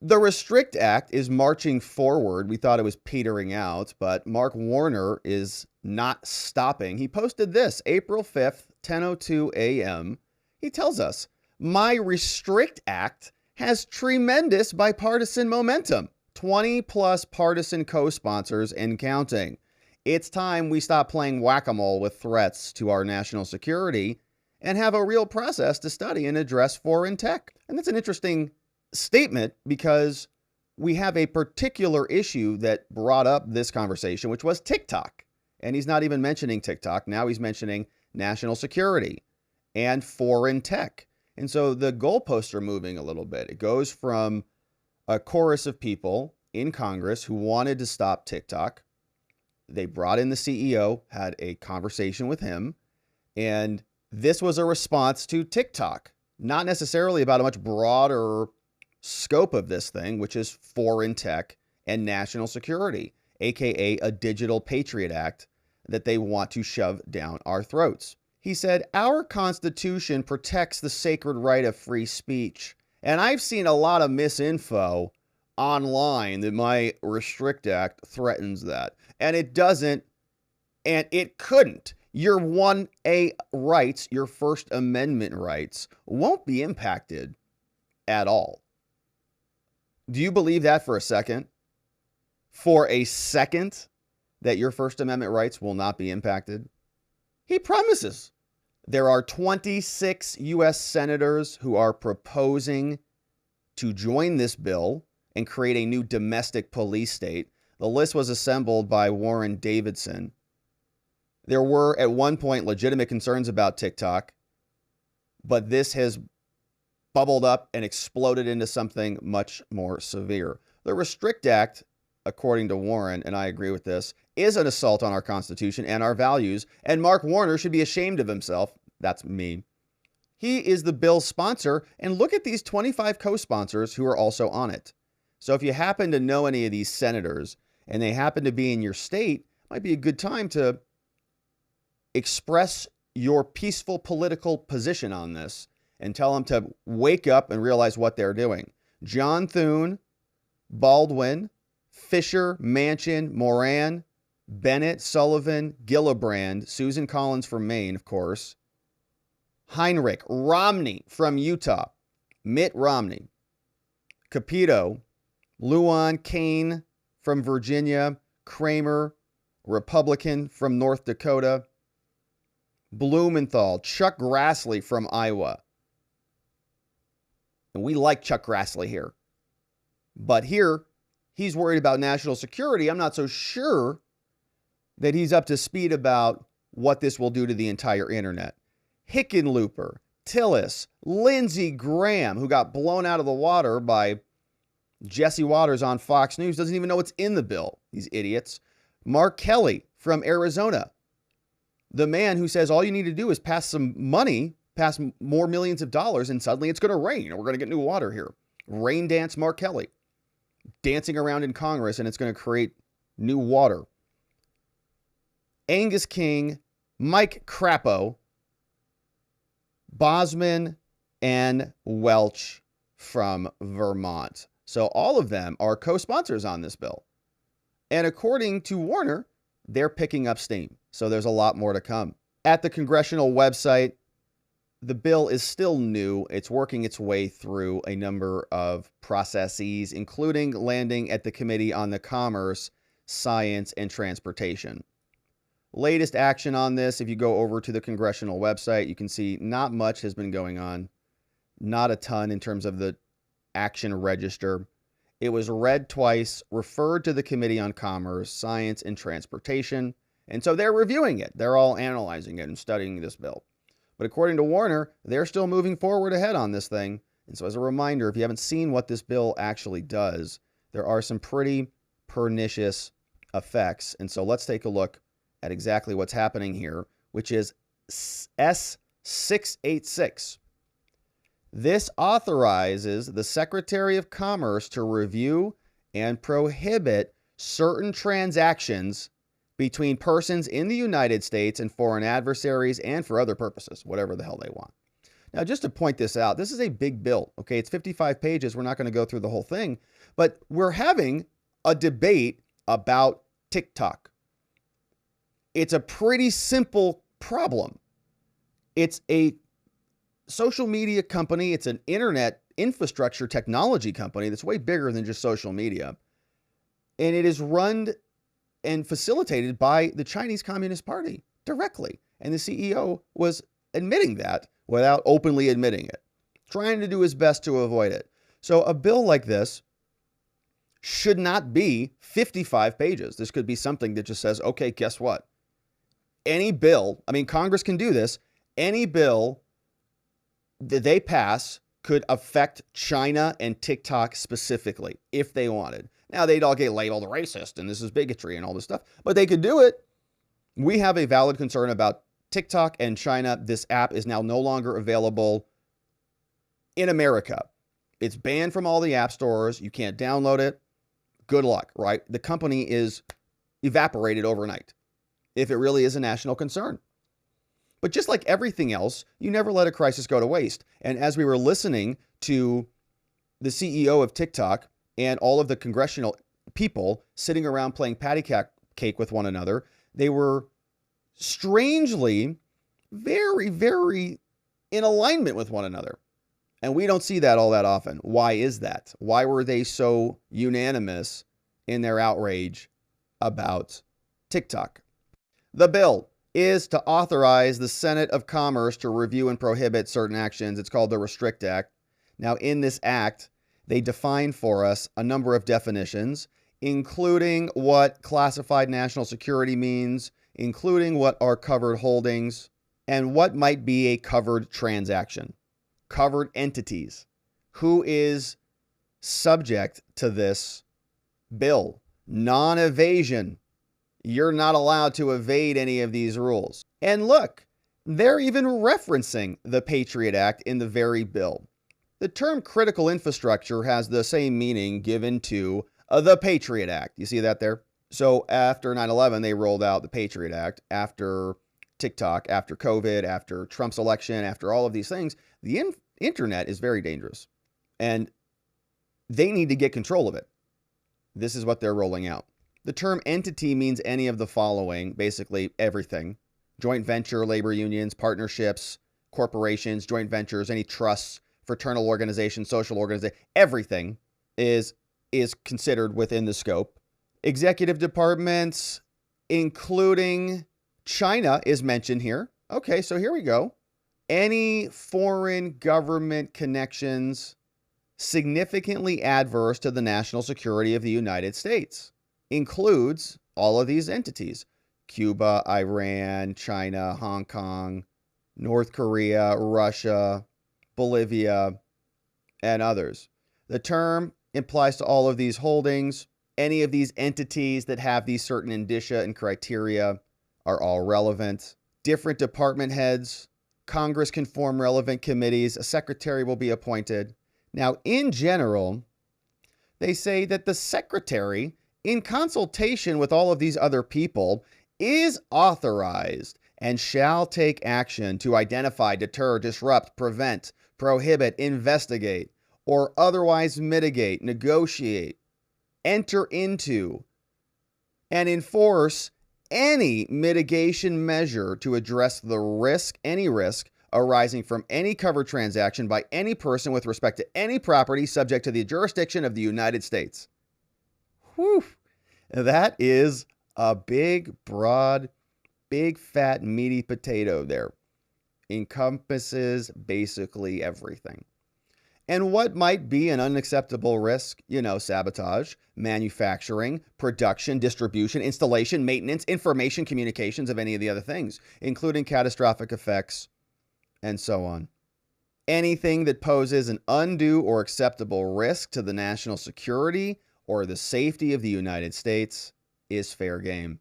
The Restrict Act is marching forward. We thought it was petering out, but Mark Warner is not stopping. He posted this April 5th, 10:02 a.m. He tells us, "My Restrict Act has tremendous bipartisan momentum. 20 plus partisan co-sponsors and counting. It's time we stop playing whack-a-mole with threats to our national security and have a real process to study and address foreign tech." And that's an interesting statement because we have a particular issue that brought up this conversation, which was TikTok. And he's not even mentioning TikTok. Now he's mentioning national security and foreign tech. And so the goalposts are moving a little bit. It goes from a chorus of people in Congress who wanted to stop TikTok. They brought in the CEO, had a conversation with him, and this was a response to TikTok, not necessarily about a much broader scope of this thing, which is foreign tech and national security, aka a Digital Patriot Act that they want to shove down our throats. He said, "Our Constitution protects the sacred right of free speech." And I've seen a lot of misinfo online that my Restrict Act threatens that. And it doesn't, and it couldn't. Your 1A rights, your First Amendment rights, won't be impacted at all. Do you believe that for a second? For a second that your First Amendment rights will not be impacted? He promises. There are 26 U.S. senators who are proposing to join this bill and create a new domestic police state. The list was assembled by Warren Davidson. There were at one point legitimate concerns about TikTok, but this has bubbled up and exploded into something much more severe. The Restrict Act, according to Warren, and I agree with this, is an assault on our Constitution and our values, and Mark Warner should be ashamed of himself. That's me. He is the bill's sponsor, and look at these 25 co-sponsors who are also on it. So if you happen to know any of these senators and they happen to be in your state, it might be a good time to express your peaceful political position on this and tell them to wake up and realize what they're doing. John Thune, Baldwin, Fisher, Manchin, Moran, Bennett, Sullivan, Gillibrand, Susan Collins from Maine, of course, Heinrich, Romney from Utah, Mitt Romney, Capito, Lujan Kane from Virginia, Kramer, Republican from North Dakota, Blumenthal, Chuck Grassley from Iowa. And we like Chuck Grassley here. But here, he's worried about national security. I'm not so sure that he's up to speed about what this will do to the entire internet. Hickenlooper, Tillis, Lindsey Graham, who got blown out of the water by Jesse Waters on Fox News, doesn't even know what's in the bill. These idiots. Mark Kelly from Arizona, the man who says all you need to do is pass some money, pass more millions of dollars, and suddenly it's going to rain, and we're going to get new water here. Rain dance Mark Kelly, dancing around in Congress, and it's going to create new water. Angus King, Mike Crapo, Bosman, and Welch from Vermont. So all of them are co-sponsors on this bill. And according to Warner, they're picking up steam. So there's a lot more to come. At the congressional website, the bill is still new. It's working its way through a number of processes, including landing at the Committee on the Commerce, Science, and Transportation. Latest action on this, if you go over to the congressional website, you can see not much has been going on. Not a ton in terms of the action register. It was read twice, referred to the Committee on Commerce, Science, and Transportation. And so they're reviewing it. They're all analyzing it and studying this bill. But according to Warner, they're still moving forward ahead on this thing. And so as a reminder, if you haven't seen what this bill actually does, there are some pretty pernicious effects. And so let's take a look at exactly what's happening here, which is S686. This authorizes the Secretary of Commerce to review and prohibit certain transactions between persons in the United States and foreign adversaries and for other purposes, whatever the hell they want. Now, just to point this out, this is a big bill. Okay, it's 55 pages. We're not going to go through the whole thing, but we're having a debate about TikTok. It's a pretty simple problem. It's a social media company. It's an internet infrastructure technology company that's way bigger than just social media. And it is run and facilitated by the Chinese Communist Party directly. And the CEO was admitting that without openly admitting it, trying to do his best to avoid it. So a bill like this should not be 55 pages. This could be something that just says, okay, guess what? Any bill, I mean, Congress can do this. Any bill that they pass could affect China and TikTok specifically if they wanted. Now, they'd all get labeled racist and this is bigotry and all this stuff, but they could do it. We have a valid concern about TikTok and China. This app is now no longer available in America. It's banned from all the app stores. You can't download it. Good luck, right? The company is evaporated overnight if it really is a national concern. But just like everything else, you never let a crisis go to waste. And as we were listening to the CEO of TikTok and all of the congressional people sitting around playing patty cake with one another, they were strangely very, very in alignment with one another. And we don't see that all that often. Why is that? Why were they so unanimous in their outrage about TikTok? The bill is to authorize the Senate of Commerce to review and prohibit certain actions. It's called the Restrict Act. Now, in this act, they define for us a number of definitions, including what classified national security means, including what are covered holdings, and what might be a covered transaction. Covered entities. Who is subject to this bill? Non-evasion. You're not allowed to evade any of these rules. And look, they're even referencing the Patriot Act in the very bill. The term critical infrastructure has the same meaning given to the Patriot Act. You see that there? So after 9/11, they rolled out the Patriot Act. After TikTok, after COVID, after Trump's election, after all of these things, the internet is very dangerous. And they need to get control of it. This is what they're rolling out. The term entity means any of the following, basically everything. Joint venture, labor unions, partnerships, corporations, joint ventures, any trusts, fraternal organizations, social organizations, everything is considered within the scope. Executive departments, including China, is mentioned here. Okay, so here we go. Any foreign government connections significantly adverse to the national security of the United States includes all of these entities: Cuba, Iran, China, Hong Kong, North Korea, Russia, Bolivia, and others. The term applies to all of these holdings. Any of these entities that have these certain indicia and criteria are all relevant. Different department heads. Congress can form relevant committees. A secretary will be appointed. Now, in general, they say that the secretary, in consultation with all of these other people, is authorized and shall take action to identify, deter, disrupt, prevent, prohibit, investigate, or otherwise mitigate, negotiate, enter into, and enforce any mitigation measure to address the risk, any risk arising from any covered transaction by any person with respect to any property subject to the jurisdiction of the United States. Whew. That is a big, broad, big, fat, meaty potato there. Encompasses basically everything. And what might be an unacceptable risk? Sabotage, manufacturing, production, distribution, installation, maintenance, information, communications of any of the other things, including catastrophic effects, and so on. Anything that poses an undue or acceptable risk to the national security or the safety of the United States is fair game.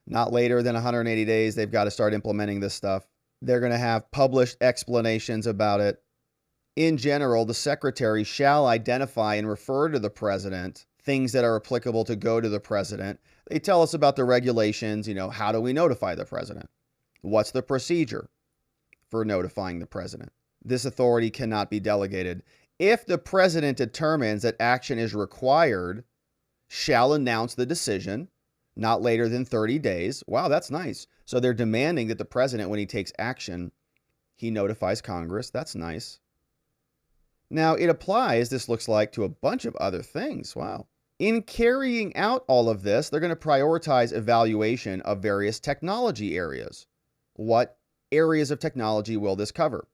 Not later than 180 days, they've got to start implementing this stuff. They're going to have published explanations about it. In general, the secretary shall identify and refer to the president things that are applicable to go to the president. They tell us about the regulations. How do we notify the president? What's the procedure for notifying the president? this authority cannot be delegated. If the president determines that action is required, shall announce the decision not later than 30 days. Wow, that's nice. So they're demanding that the president, when he takes action, he notifies Congress. That's nice. Now, it applies, this looks like, to a bunch of other things. Wow. In carrying out all of this, they're going to prioritize evaluation of various technology areas. What areas of technology will this cover?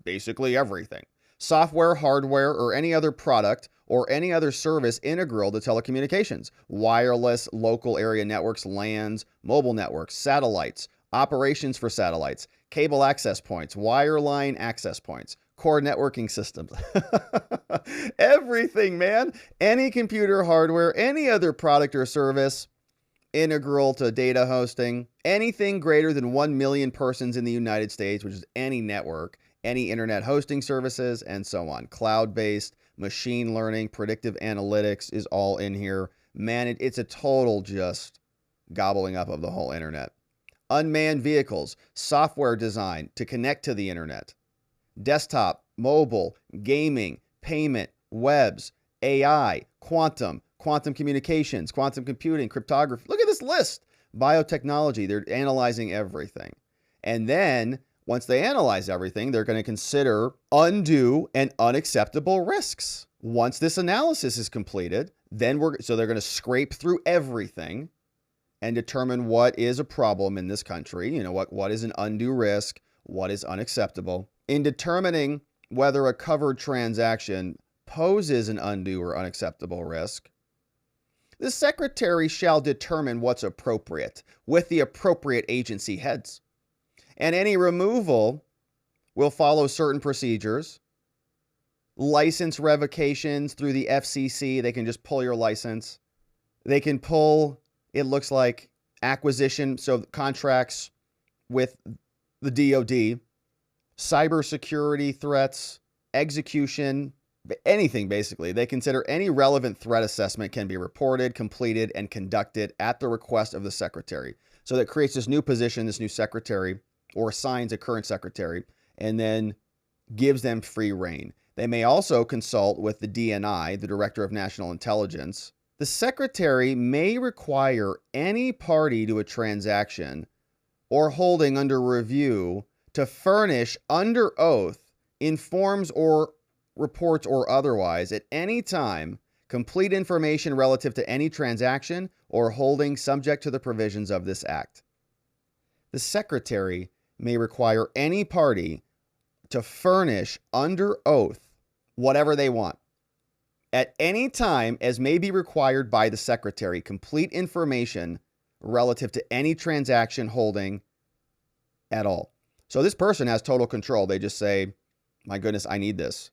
Basically everything. Software, hardware, or any other product or any other service integral to telecommunications. Wireless, local area networks, LANs, mobile networks, satellites, operations for satellites, cable access points, wireline access points, core networking systems. Everything, man. Any computer hardware, any other product or service integral to data hosting, anything greater than 1 million persons in the United States, which is any network, any internet hosting services, and so on. Cloud-based, machine learning, predictive analytics is all in here. Man, it's a total just gobbling up of the whole internet. Unmanned vehicles, software design to connect to the internet. Desktop, mobile, gaming, payment, webs, AI, quantum communications, quantum computing, cryptography. Look at this list. Biotechnology, they're analyzing everything. And then once they analyze everything, they're going to consider undue and unacceptable risks. Once this analysis is completed, then they're going to scrape through everything and determine what is a problem in this country. You know, what is an undue risk, what is unacceptable. In determining whether a covered transaction poses an undue or unacceptable risk, the secretary shall determine what's appropriate with the appropriate agency heads. And any removal will follow certain procedures. License revocations through the FCC, they can just pull your license. They can pull, it looks like, acquisition, so contracts with the DOD, cybersecurity threats, execution, anything basically. They consider any relevant threat assessment can be reported, completed, and conducted at the request of the secretary. So that creates this new position, this new secretary, or assigns a current secretary, and then gives them free rein. They may also consult with the DNI, the Director of National Intelligence. The secretary may require any party to a transaction or holding under review to furnish under oath in forms or reports or otherwise at any time complete information relative to any transaction or holding subject to the provisions of this act. The secretary may require any party to furnish under oath whatever they want at any time as may be required by the secretary complete information relative to any transaction holding at all. So this person has total control. They just say, my goodness, I need this.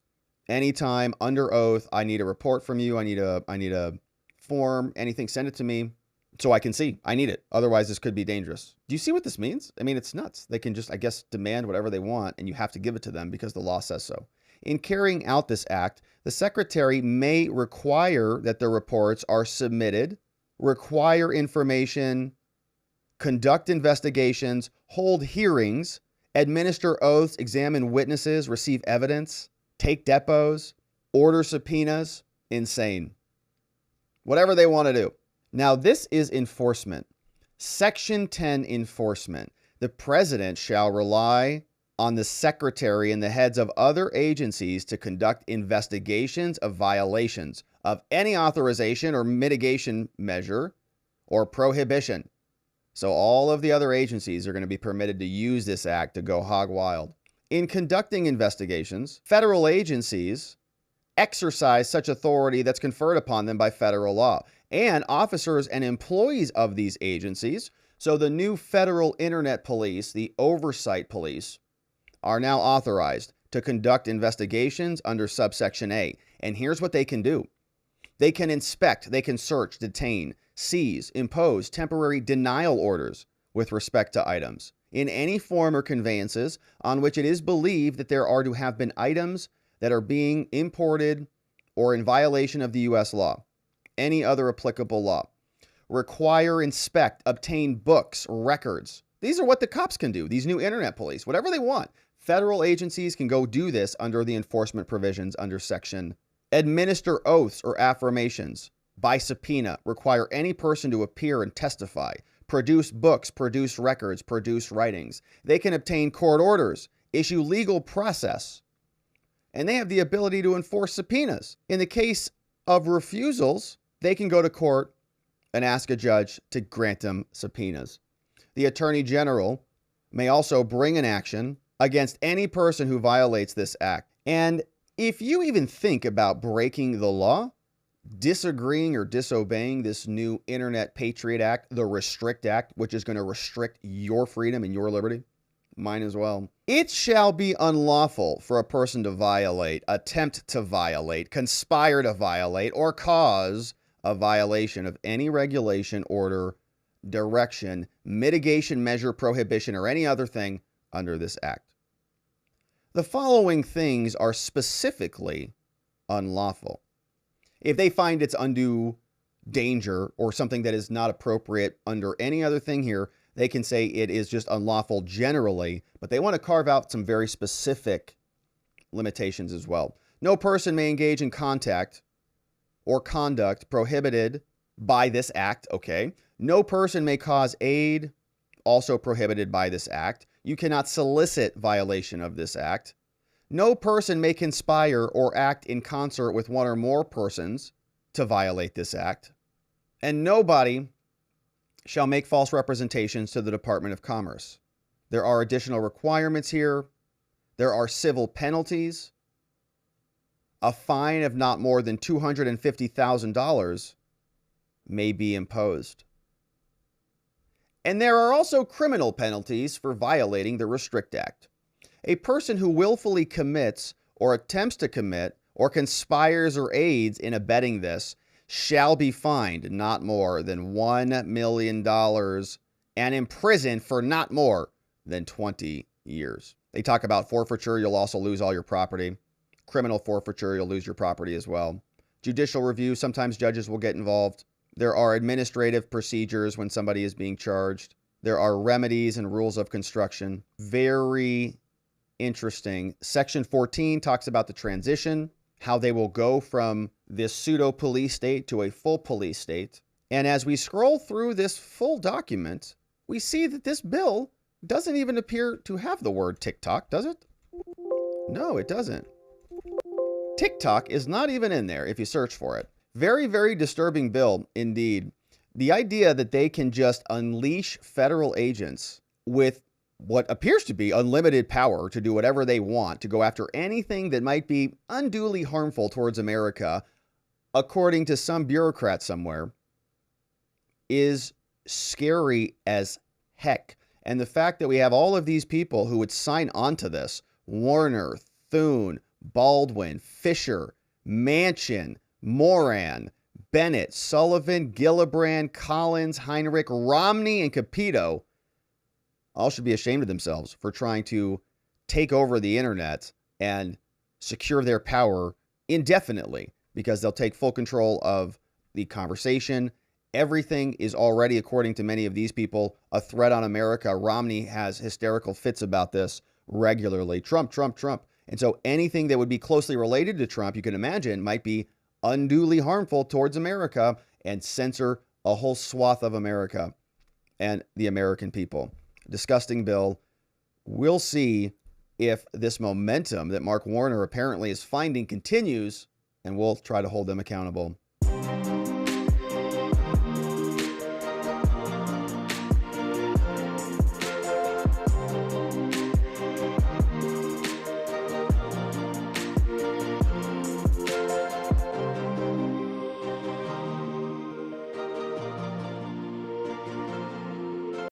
Anytime under oath, I need a report from you. I need a form, anything, send it to me so I can see. I need it. Otherwise, this could be dangerous. Do you see what this means? I mean, it's nuts. They can just, I guess, demand whatever they want, and you have to give it to them because the law says so. In carrying out this act, the secretary may require that the reports are submitted, require information, conduct investigations, hold hearings, administer oaths, examine witnesses, receive evidence, take depots, order subpoenas. Insane. Whatever they want to do. Now, this is enforcement. Section 10 enforcement. The president shall rely on the secretary and the heads of other agencies to conduct investigations of violations of any authorization or mitigation measure or prohibition. So all of the other agencies are going to be permitted to use this act to go hog wild. In conducting investigations, federal agencies exercise such authority that's conferred upon them by federal law, and officers and employees of these agencies, so the new federal internet police, the oversight police, are now authorized to conduct investigations under subsection A. And here's what they can do. They can inspect, they can search, detain, seize, impose temporary denial orders with respect to items in any form or conveyances on which it is believed that there are to have been items that are being imported or in violation of the U.S. law, any other applicable law. Require, inspect, obtain books, records. These are what the cops can do, these new internet police, whatever they want. Federal agencies can go do this under the enforcement provisions under section. Administer oaths or affirmations by subpoena, require any person to appear and testify, produce books, produce records, produce writings. They can obtain court orders, issue legal process, and they have the ability to enforce subpoenas. In the case of refusals, they can go to court and ask a judge to grant them subpoenas. The Attorney General may also bring an action against any person who violates this act. And if you even think about breaking the law, disagreeing or disobeying this new Internet Patriot Act, the Restrict Act, which is going to restrict your freedom and your liberty, mine as well. It shall be unlawful for a person to violate, attempt to violate, conspire to violate, or cause a violation of any regulation, order, direction, mitigation measure, prohibition, or any other thing under this act. The following things are specifically unlawful. If they find it's undue danger or something that is not appropriate under any other thing here, they can say it is just unlawful generally, but they want to carve out some very specific limitations as well. No person may engage in contact or conduct prohibited by this act, okay? No person may cause aid, also prohibited by this act. You cannot solicit violation of this act. No person may conspire or act in concert with one or more persons to violate this act. And nobody shall make false representations to the Department of Commerce. There are additional requirements here. There are civil penalties. A fine of not more than $250,000 may be imposed. And there are also criminal penalties for violating the Restrict Act. A person who willfully commits or attempts to commit or conspires or aids in abetting this shall be fined not more than $1 million and imprisoned for not more than 20 years. They talk about forfeiture. You'll also lose all your property. Criminal forfeiture, you'll lose your property as well. Judicial review, sometimes judges will get involved. There are administrative procedures when somebody is being charged. There are remedies and rules of construction. Very interesting. Section 14 talks about the transition, how they will go from this pseudo-police state to a full police state. And as we scroll through this full document, we see that this bill doesn't even appear to have the word TikTok, does it? No, it doesn't. TikTok is not even in there if you search for it. Very, very disturbing bill indeed. The idea that they can just unleash federal agents with what appears to be unlimited power to do whatever they want, to go after anything that might be unduly harmful towards America, according to some bureaucrat somewhere, is scary as heck. And the fact that we have all of these people who would sign on to this, Warner, Thune, Baldwin, Fisher, Manchin, Moran, Bennett, Sullivan, Gillibrand, Collins, Heinrich, Romney, and Capito, all should be ashamed of themselves for trying to take over the internet and secure their power indefinitely, because they'll take full control of the conversation. Everything is already, according to many of these people, a threat on America. Romney has hysterical fits about this regularly. Trump, Trump, Trump. And so anything that would be closely related to Trump, you can imagine, might be unduly harmful towards America and censor a whole swath of America and the American people. Disgusting bill. We'll see if this momentum that Mark Warner apparently is finding continues, and we'll try to hold them accountable.